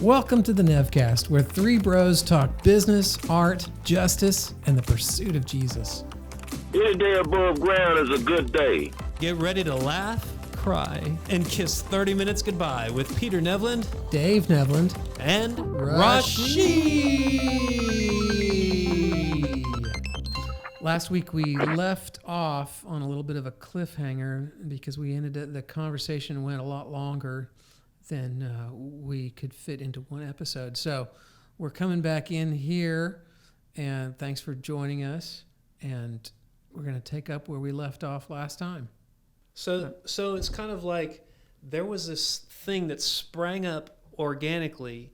Welcome to the Nevcast, where three bros talk business, art, justice, and the pursuit of Jesus. Any day above ground is a good day. Get ready to laugh, cry, and kiss 30 minutes goodbye with Peter Nevland, Dave Nevland, and Rashid. Last week we left off on a little bit of a cliffhanger because the conversation went a lot longer than we could fit into one episode. So we're coming back in here, and thanks for joining us. And we're going to take up where we left off last time. So it's kind of like there was this thing that sprang up organically,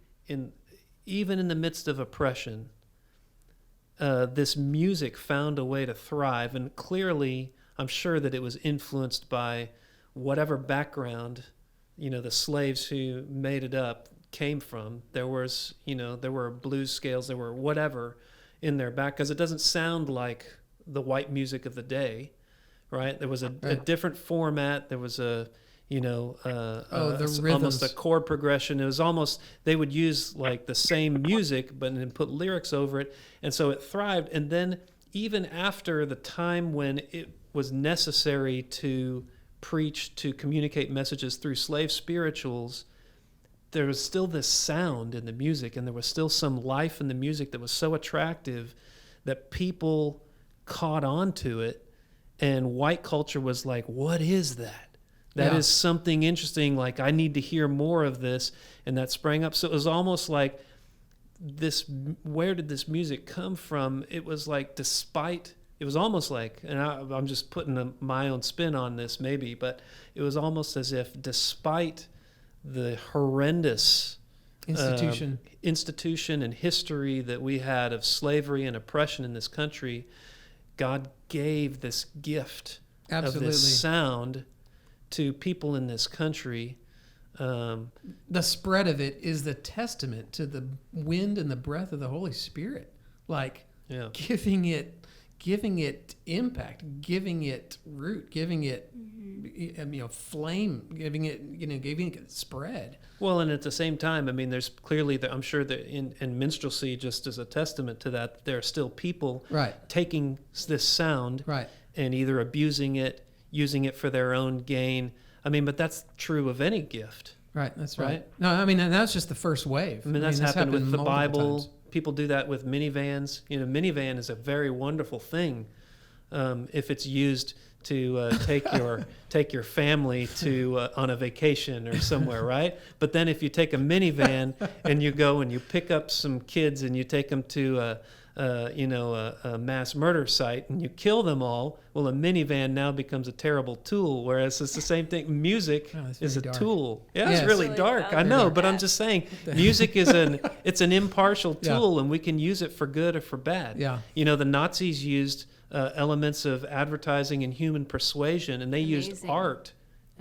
even in the midst of oppression. This music found a way to thrive, and clearly, I'm sure that it was influenced by whatever background, the slaves who made it up came from. There were blues scales, there were whatever in their back, because it doesn't sound like the white music of the day, right? There was a different format. There was the rhythms. Almost a chord progression. It was almost, they would use like the same music, but then put lyrics over it. And so it thrived. And then even after the time when it was necessary to preach, to communicate messages through slave spirituals, there was still this sound in the music, and there was still some life in the music that was so attractive that people caught on to it. And white culture was like, what is that? That is something interesting. Like, I need to hear more of this. And that sprang up. So it was almost like this, where did this music come from? It was like, it was almost like, and I'm just putting my own spin on this maybe, but it was almost as if despite the horrendous institution and history that we had of slavery and oppression in this country, God gave this gift of this sound to people in this country. The spread of it is the testament to the wind and the breath of the Holy Spirit, giving it impact, giving it root, giving it flame, giving it spread. Well, and at the same time, I mean, there's clearly I'm sure that in minstrelsy, just as a testament to that, there are still people taking this sound and either abusing it, using it for their own gain. I mean, but that's true of any gift. Right, that's right. No, I mean, and that's just the first wave. I mean, that's happened with the Bible. Times. People do that with minivans. Minivan is a very wonderful thing if it's used to take your family to on a vacation or somewhere, right? But then if you take a minivan and you go and you pick up some kids and you take them to a mass murder site and you kill them all, well, a minivan now becomes a terrible tool, whereas it's the same thing. Music is a tool. Yeah, it's really dark. I know, but I'm just saying, music is it's an impartial tool, and we can use it for good or for bad. Yeah. The Nazis used elements of advertising and human persuasion, and they used art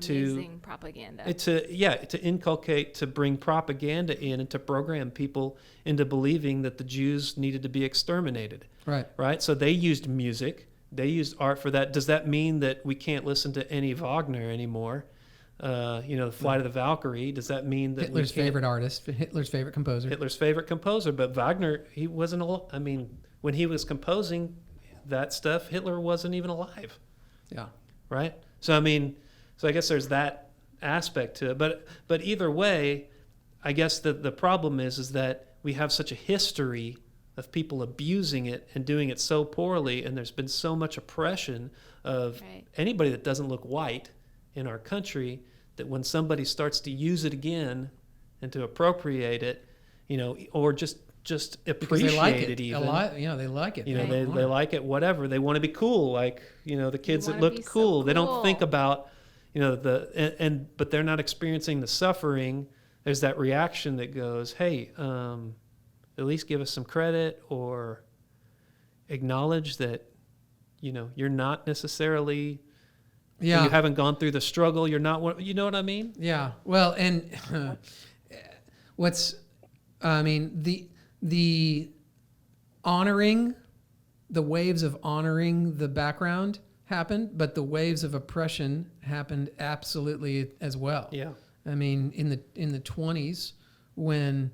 to propaganda. To inculcate, to bring propaganda in, and to program people into believing that the Jews needed to be exterminated. Right. So they used music, they used art for that. Does that mean that we can't listen to any Wagner anymore? The Flight of the Valkyrie. Does that mean that Hitler's favorite artist, Hitler's favorite composer? But Wagner, he wasn't. When he was composing that stuff, Hitler wasn't even alive. Yeah. Right. So I guess there's that aspect to it. But either way, I guess the problem is that we have such a history of people abusing it and doing it so poorly, and there's been so much oppression of anybody that doesn't look white in our country, that when somebody starts to use it again and to appropriate it, or just appreciate it even. They like it. They like it, whatever. They want to be cool, like, the kids that look cool. They don't think about, but they're not experiencing the suffering. There's that reaction that goes, hey, at least give us some credit, or acknowledge that, you're not necessarally, you haven't gone through the struggle. You're not, you know what I mean? Yeah. Well, and the honoring, the waves of honoring the background happened, but the waves of oppression happened absolutely as well. Yeah. I mean, in the 20s, when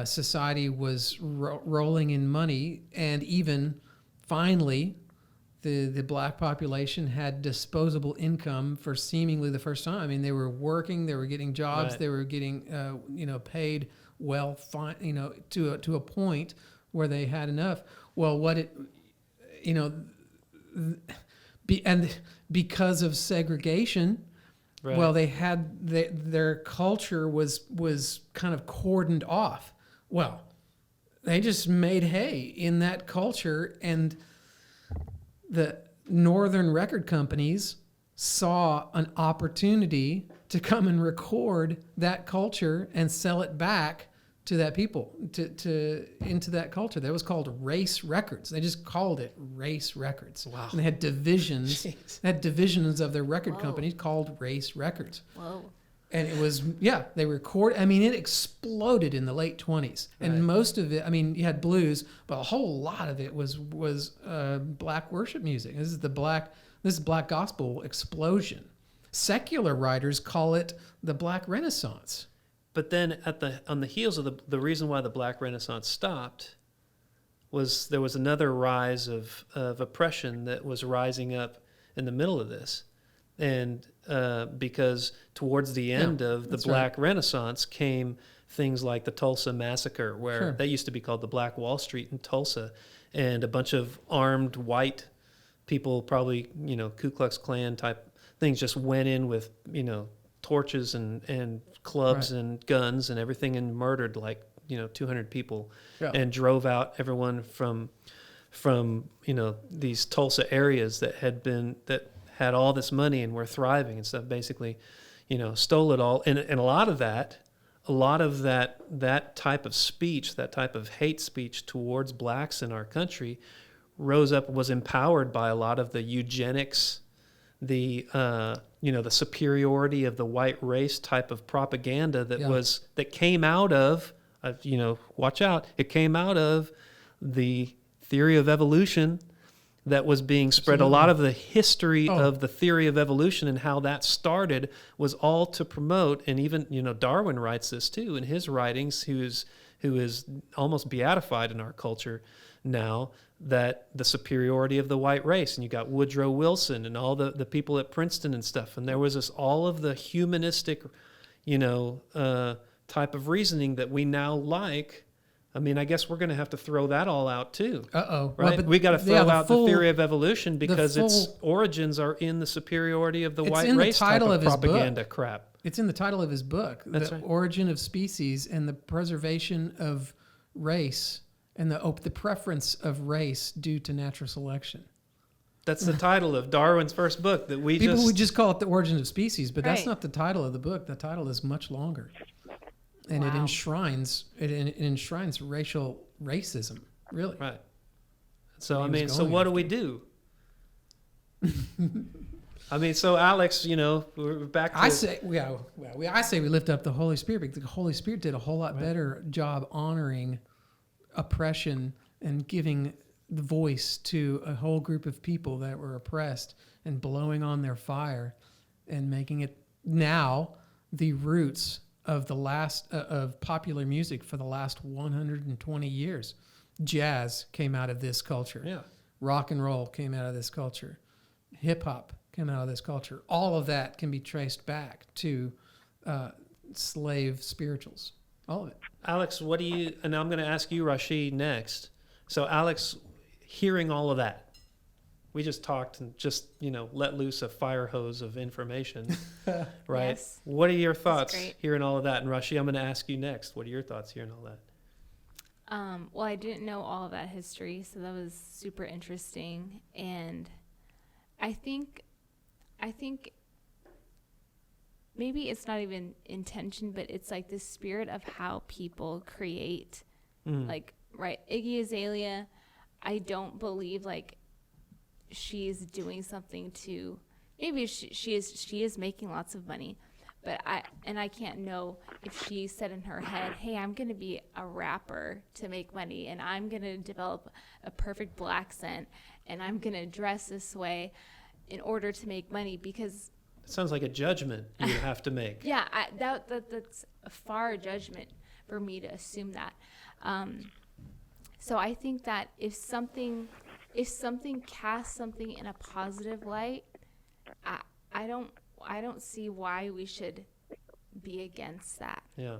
society was rolling in money, and even finally the black population had disposable income for seemingly the first time. I mean, they were working, they were getting jobs, Right. they were getting paid well, to a point where they had enough. Well, because of segregation, Right. well, they had their culture was kind of cordoned off. Well, they just made hay in that culture, and the northern record companies saw an opportunity to come and record that culture and sell it back to that people, to into that culture. That was called race records. They just called it race records. Wow. And they had divisions. Jeez. They had divisions of their record Whoa. companies called race records. Whoa. And it was, they record. I mean, it exploded in the late 20s. And Right. most of it, I mean, you had blues, but a whole lot of it was black worship music. This is black gospel explosion. Secular writers call it the Black Renaissance. But then on the heels of the reason why the Black Renaissance stopped was there was another rise of oppression that was rising up in the middle of this. And because towards the end of the that's Black Renaissance came things like the Tulsa Massacre, where Sure. that used to be called the Black Wall Street in Tulsa, and a bunch of armed white people, probably, Ku Klux Klan type things, just went in with, torches and clubs Right. and guns and everything, and murdered 200 people, Yeah. and drove out everyone from these Tulsa areas that had all this money and were thriving and stuff. Basically, stole it all, and a lot of that type of speech, that type of hate speech towards blacks in our country, was empowered by a lot of the eugenics, the superiority of the white race type of propaganda that came out of, watch out, it came out of the theory of evolution that was being spread. Absolutely. A lot of the history Oh. of the theory of evolution and how that started was all to promote, and even, Darwin writes this too in his writings, who is almost beatified in our culture now, that the superiority of the white race. And you got Woodrow Wilson and all the people at Princeton and stuff. And there was all of the humanistic, type of reasoning that we now like. I mean, I guess we're going to have to throw that all out too. Uh-oh. Right? Well, We got to throw out the theory of of evolution, because its full- origins are in the superiority of the It's white in the race type title of of his book. propaganda crap. It's in the title of his book, That's The right. Origin of Species and the Preservation of Race, and the preference of race due to natural selection. That's the title of Darwin's first book that we People just... would just call it The Origin of Species, but that's Right. not the title of the book. The title is much longer. And it Wow. enshrines racial racism, really. Right. So, He I was mean, so going what do after we do? I mean, so Alex, we're back to... I say we lift up the Holy Spirit, because the Holy Spirit did a whole lot better job honoring oppression and giving the voice to a whole group of people that were oppressed, and blowing on their fire and making it now the roots of the last of popular music for the last 120 years. Jazz came out of this culture. Yeah. Rock and roll came out of this culture. Hip hop came out of this culture. All of that can be traced back to slave spirituals. All of it. Alex, and I'm going to ask you, Rashid, next. So, Alex, hearing all of that, we just talked and just, let loose a fire hose of information, right? Yes. What are your thoughts great. hearing all of that? And Rashid, I'm going to ask you next. What are your thoughts hearing all that? Well, I didn't know all of that history, so that was super interesting. And I think maybe it's not even intention, but it's like the spirit of how people create. Like, right, Iggy Azalea, I don't believe she's doing something to, maybe she is making lots of money, but I can't know if she said in her head, hey, I'm going to be a rapper to make money, and I'm going to develop a perfect black scent, and I'm going to dress this way in order to make money, because It sounds like a judgment you would have to make. yeah, that's a far judgment. for me to assume that. So I think that if something casts something in a positive light, I don't see why we should be against that. Yeah.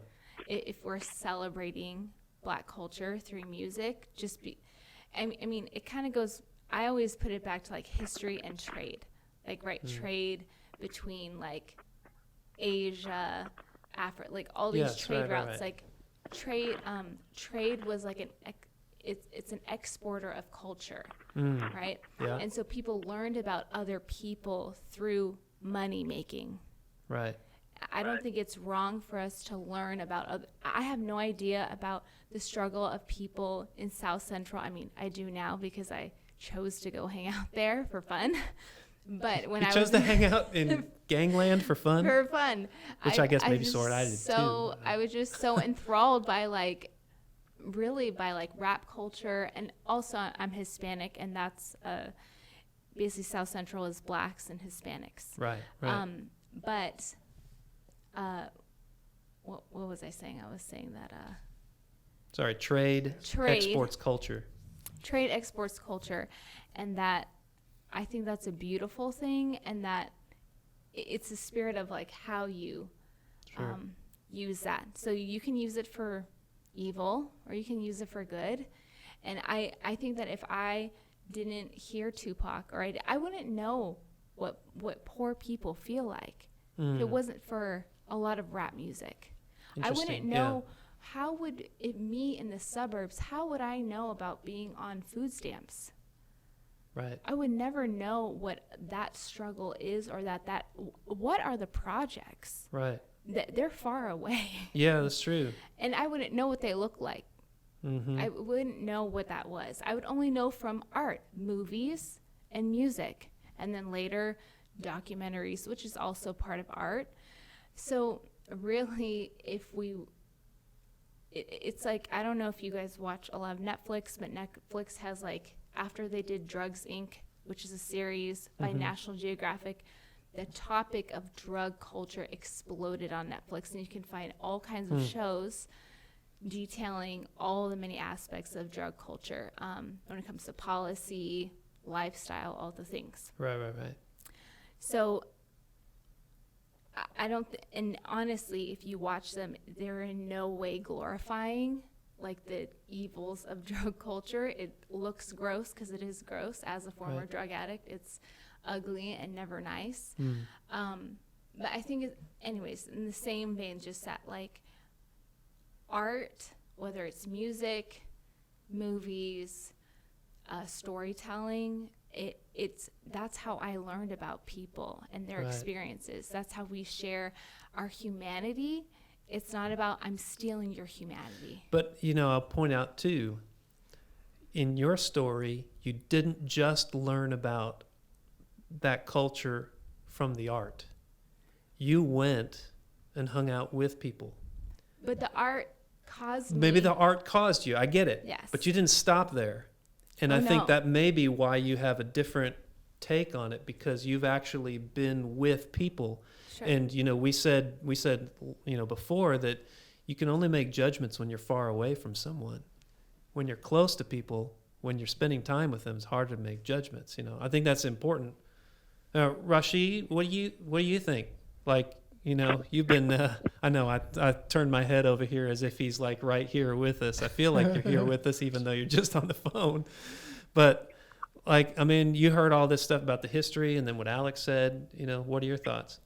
If we're celebrating Black culture through music, I mean, it kind of goes, I always put it back to like history and trade, like, right, trade between like Asia, Africa, like all these trade routes, right. like trade was like it's an exporter of culture, right? Yeah. And so people learned about other people through money making. Right. I don't think it's wrong for us to learn about I have no idea about the struggle of people in South Central. I mean, I do now because I chose to go hang out there for fun. But when I chose to hang out in gangland for fun? For fun. Which I guess maybe sort of I did too. too. I was just so enthralled by like rap culture, and also I'm Hispanic, and that's basically South Central is Blacks and Hispanics. Right. But what was I saying? I was saying that Sorry, trade exports culture. Trade exports culture, and that I think that's a beautiful thing, and that it's a spirit of like how you use that. So you can use it for evil or you can use it for good. And I think that if I didn't hear Tupac, or I wouldn't know what poor people feel like if it wasn't for a lot of rap music. I wouldn't know how would it, me in the suburbs, how would I know about being on food stamps? Right. I would never know what that struggle is, or what are the projects? Right. They're far away. Yeah, that's true. And I wouldn't know what they look like. Mm-hmm. I wouldn't know what that was. I would only know from art, movies, and music, and then later documentaries, which is also part of art. So really, it's like, I don't know if you guys watch a lot of Netflix, but Netflix has like, after they did Drugs Inc., which is a series by National Geographic, the topic of drug culture exploded on Netflix, and you can find all kinds of shows detailing all the many aspects of drug culture when it comes to policy, lifestyle, all the things. Right. So I don't, and honestly, if you watch them, they're in no way glorifying like the evils of drug culture. It looks gross because it is gross. As a former drug addict, it's ugly and never nice. But I think, anyways, in the same vein, just that like art, whether it's music, movies, storytelling, that's how I learned about people and their experiences. That's how we share our humanity. It's not about I'm stealing your humanity. But, I'll point out too, in your story, you didn't just learn about that culture from the art. You went and hung out with people. But the art caused me. Maybe the art caused you. I get it. Yes. But you didn't stop there. And I think that may be why you have a different take on it, because you've actually been with people. Sure. And, we said, before that you can only make judgments when you're far away from someone. When you're close to people, when you're spending time with them, it's hard to make judgments. I think that's important. Rashid, what do you think? Like, you've been, I know I turned my head over here as if he's like right here with us. I feel like you're here with us, even though you're just on the phone. But you heard all this stuff about the history and then what Alex said, what are your thoughts?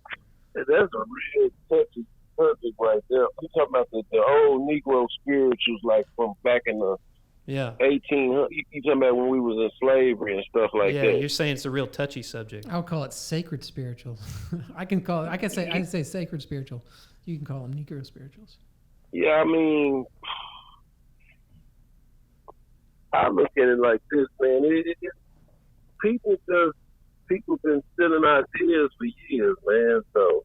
That's a real touchy subject right there. You're talking about the old Negro spirituals, like from back in the 1800s. You talking about when we was in slavery and stuff like that. Yeah, you're saying it's a real touchy subject. I would call it sacred spirituals. I say sacred spiritual. You can call them Negro spirituals. Yeah, I mean, I look at it like this, man. People been stealing ideas for years, man. So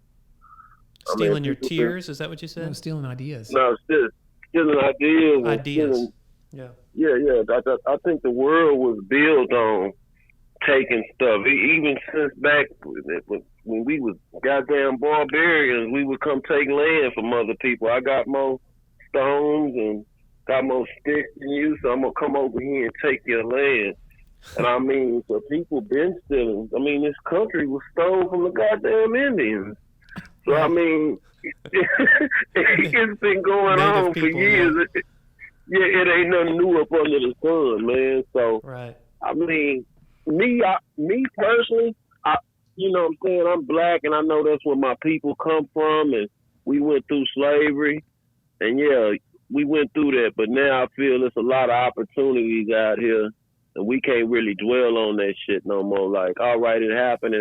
stealing your tears? Is that what you said? No, stealing ideas. No, stealing ideas. Ideas. Yeah. I think the world was built on taking stuff. Even since back when we was goddamn barbarians, we would come take land from other people. I got more stones and got more sticks than you, so I'm gonna come over here and take your land. And I mean, so people been stealing. I mean, this country was stolen from the goddamn Indians. So I mean, it's been going Native on people, for years. Yeah, it ain't nothing new up under the sun, man. So I mean, me personally, you know what I'm saying, I'm black, and I know that's where my people come from, and we went through slavery, and yeah, we went through that. But now I feel there's a lot of opportunities out here, and we can't really dwell on that shit no more. Like, all right, it happened.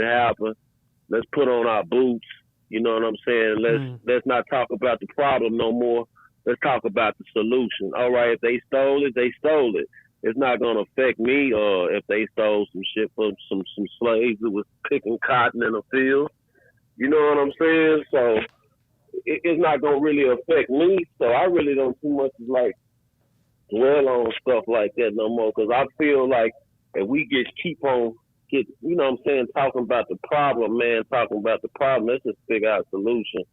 Let's put on our boots. You know what I'm saying? Let's not talk about the problem no more. Let's talk about the solution. All right, if they stole it, they stole it. It's not gonna affect me, or if they stole some shit from some slaves that was picking cotton in a field. You know what I'm saying? So it's not gonna really affect me. So I really don't too much like dwell on stuff like that no more, because I feel like if we keep on you know what I'm saying, talking about the problem, man, let's just figure out a solution.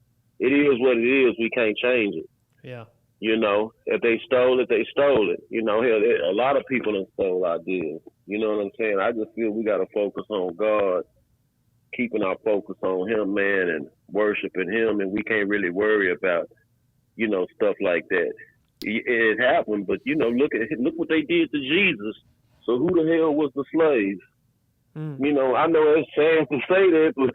It is what it is. We can't change it. Yeah. You know, if they stole it, they stole it. You know, hell, a lot of people have stole ideas. You know what I'm saying? I just feel we got to focus on God, keeping our focus on Him, man, and worshiping Him, and we can't really worry about, you know, stuff like that. It happened, but, you know, look what they did to Jesus. So who the hell was the slave? You know, I know it's sad to say that, but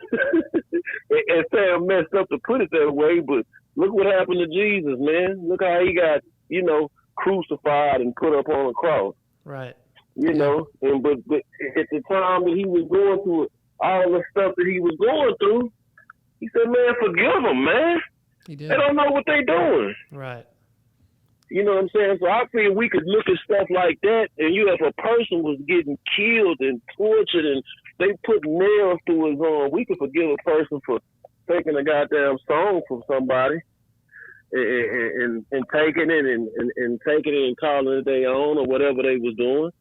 it's sad messed up to put it that way, but look what happened to Jesus, man. Look how he got, you know, crucified and put up on a cross. Right. You know, and but at the time that he was going through all the stuff that he was going through, he said, man, forgive them, man. He did. They don't know what they doing. Right. You know what I'm saying? So I feel we could look at stuff like that, and if a person was getting killed and tortured and they put nails through his arm, we could forgive a person for taking a goddamn song from somebody and taking it and taking it and calling it their own or whatever they was doing.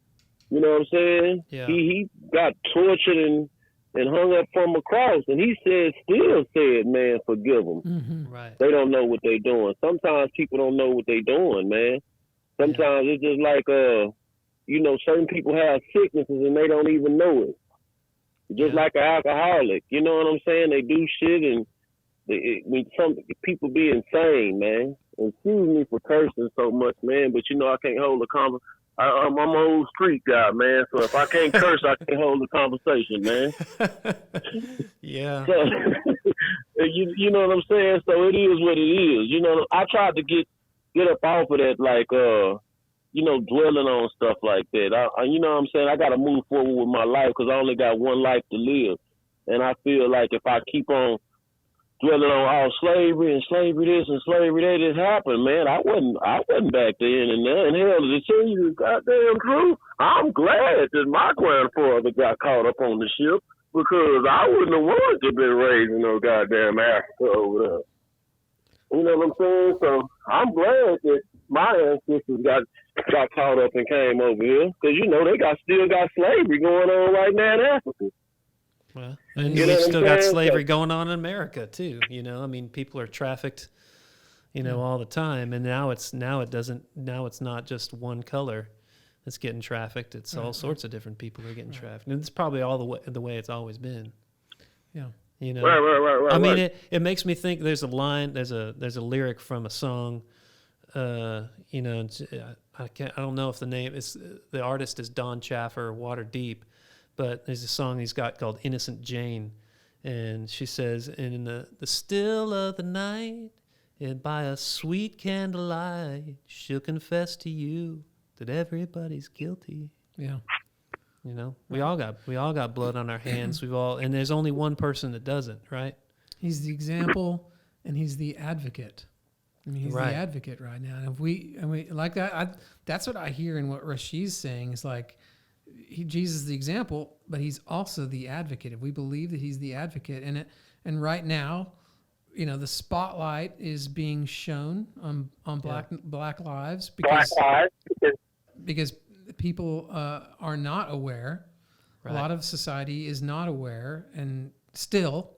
You know what I'm saying? Yeah. He got tortured and hung up from a cross, and he still said, man, forgive them. Mm-hmm. Right. They don't know what they doing. Sometimes people don't know what they doing, man. Sometimes it's just like, you know, certain people have sicknesses and they don't even know it. Just like an alcoholic, you know what I'm saying? They do shit, and some people be insane, man. Excuse me for cursing so much, man, but you know I can't hold a conversation. I'm an old street guy, man, so if I can't curse, I can't hold a conversation, man. Yeah. So, you know what I'm saying? So it is what it is. You know, I tried to get up off of that, like, you know, dwelling on stuff like that. You know what I'm saying? I got to move forward with my life because I only got one life to live. And I feel like if I keep on dwelling on all slavery and slavery this and slavery that, it happened, man. I wasn't back then, and hell, to tell you the goddamn truth, I'm glad that my grandfather got caught up on the ship, because I wouldn't have wanted to be raised in no goddamn Africa over there. You know what I'm saying? So I'm glad that my ancestors got caught up and came over here, because you know they still got slavery going on right now in Africa. Well, and we've still got slavery going on in America too. You know, I mean, people are trafficked, you know, all the time, and now it's not just one color that's getting trafficked. It's all sorts of different people are getting trafficked, and it's probably all the way it's always been. Yeah, you know. Right. I mean, it makes me think. There's a line. There's a lyric from a song. You know, I don't know if the artist is Don Chaffer, Water Deep. But there's a song he's got called Innocent Jane. And she says, in the still of the night, and by a sweet candlelight, she'll confess to you that everybody's guilty. Yeah. You know, we all got blood on our hands. And there's only one person that doesn't, right? He's the example, and he's the advocate. I mean, he's the advocate right now. And if we like that, that's what I hear in what Rashi's saying is like, Jesus is the example, but he's also the advocate. If we believe that he's the advocate, and right now, you know, the spotlight is being shown on Black lives because people are not aware. Right. A lot of society is not aware, and still,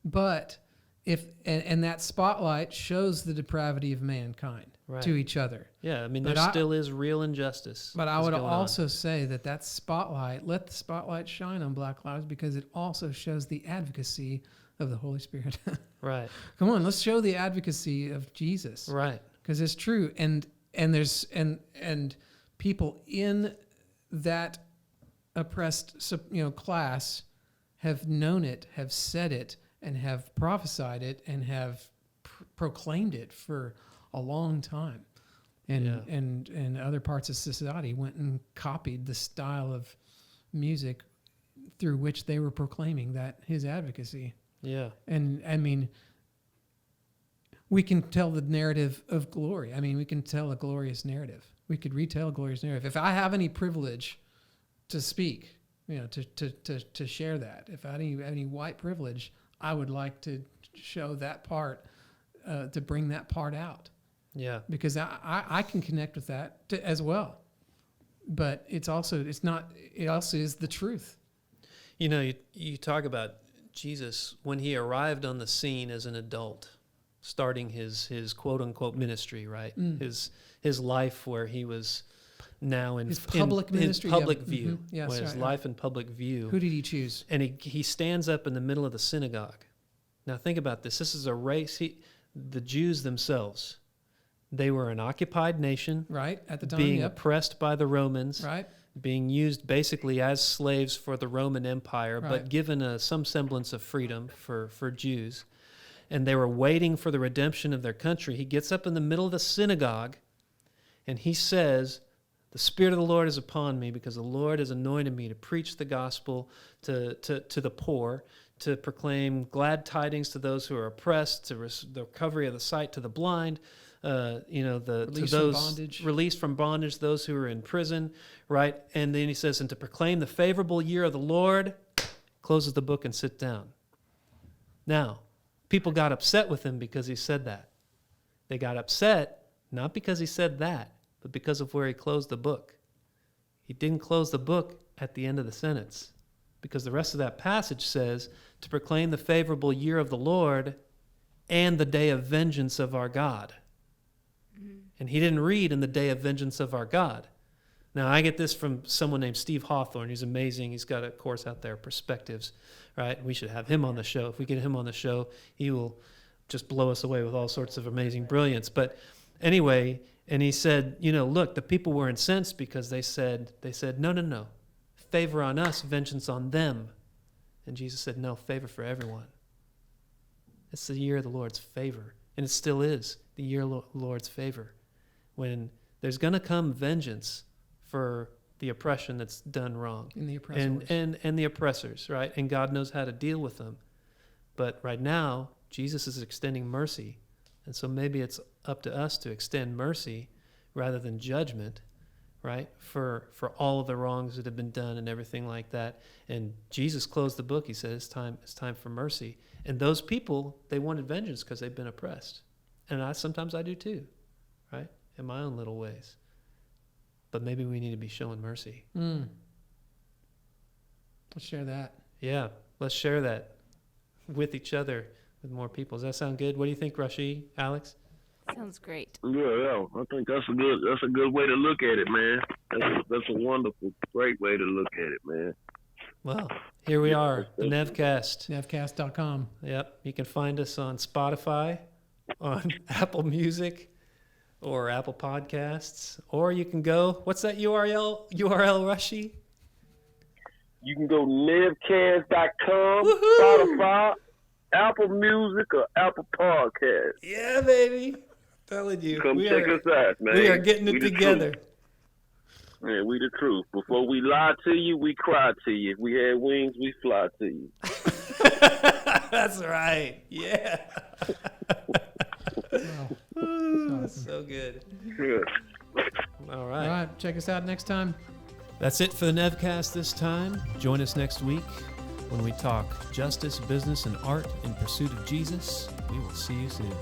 but and that spotlight shows the depravity of mankind. to each other. Yeah, I mean, there still is real injustice. But I would also say that spotlight, let the spotlight shine on Black lives, because it also shows the advocacy of the Holy Spirit. Right. Come on, let's show the advocacy of Jesus. Right. Because it's true, and there's and people in that oppressed class have known it, have said it, and have prophesied it, and have proclaimed it for a long time. And other parts of society went and copied the style of music through which they were proclaiming that his advocacy. Yeah. And I mean, we can tell the narrative of glory. I mean, we can tell a glorious narrative. We could retell a glorious narrative. If I have any privilege to speak, to share that, if I have any white privilege, I would like to show that part, to bring that part out. Yeah. Because I can connect with that as well. But it also is the truth. You talk about Jesus when he arrived on the scene as an adult, starting his quote unquote ministry, right? His life where he was now in his public ministry, his public view, Mm-hmm. Yes, his life in public view. Who did he choose? And he stands up in the middle of the synagogue. Now think about this. This is a race. The Jews themselves, they were an occupied nation, right, at the time, being oppressed by the Romans, right, being used basically as slaves for the Roman Empire, right, but given some semblance of freedom for Jews. And they were waiting for the redemption of their country. He gets up in the middle of the synagogue and he says, "The Spirit of the Lord is upon me, because the Lord has anointed me to preach the gospel to the poor, to proclaim glad tidings to those who are oppressed, to the recovery of the sight to the blind, released from bondage, those who are in prison," right? And then he says, "and to proclaim the favorable year of the Lord," closes the book and sit down. Now, people got upset with him because he said that. They got upset not because he said that, but because of where he closed the book. He didn't close the book at the end of the sentence, because the rest of that passage says, "to proclaim the favorable year of the Lord and the day of vengeance of our God." And he didn't read "in the day of vengeance of our God." Now, I get this from someone named Steve Hawthorne. He's amazing. He's got a course out there, Perspectives, right? We should have him on the show. If we get him on the show, he will just blow us away with all sorts of amazing brilliance. But anyway, and he said, look, the people were incensed because they said, no, favor on us, vengeance on them. And Jesus said, no, favor for everyone. It's the year of the Lord's favor. And it still is the year of the Lord's favor, when there's going to come vengeance for the oppression that's done wrong. And the oppressors. And the oppressors, right? And God knows how to deal with them. But right now, Jesus is extending mercy. And so maybe it's up to us to extend mercy rather than judgment, right? For all of the wrongs that have been done and everything like that. And Jesus closed the book. He said, it's time for mercy. And those people, they wanted vengeance because they've been oppressed. And sometimes I do too, right? In my own little ways. But maybe we need to be showing mercy. Let's share that. Yeah, let's share that with each other, with more people. Does that sound good? What do you think, Rashi, Alex? Sounds great. Yeah, I think that's a good way to look at it, man. That's a wonderful, great way to look at it, man. Well, here we are, the Nevcast. Nevcast.com. Yep, you can find us on Spotify, on Apple Music, or Apple Podcasts, or you can go, what's that URL, Rashi? You can go Nevcast.com, Woohoo! Spotify, Apple Music, or Apple Podcasts. Yeah, baby. I'm telling you. Come check us out, man. We are getting it together. Man, we the truth. Before we lie to you, we cry to you. If we had wings, we fly to you. That's right. Yeah. Wow. Ooh, so good. Good. All right. All right. Check us out next time. That's it for the Nevcast this time. Join us next week when we talk justice, business, and art in pursuit of Jesus. We will see you soon.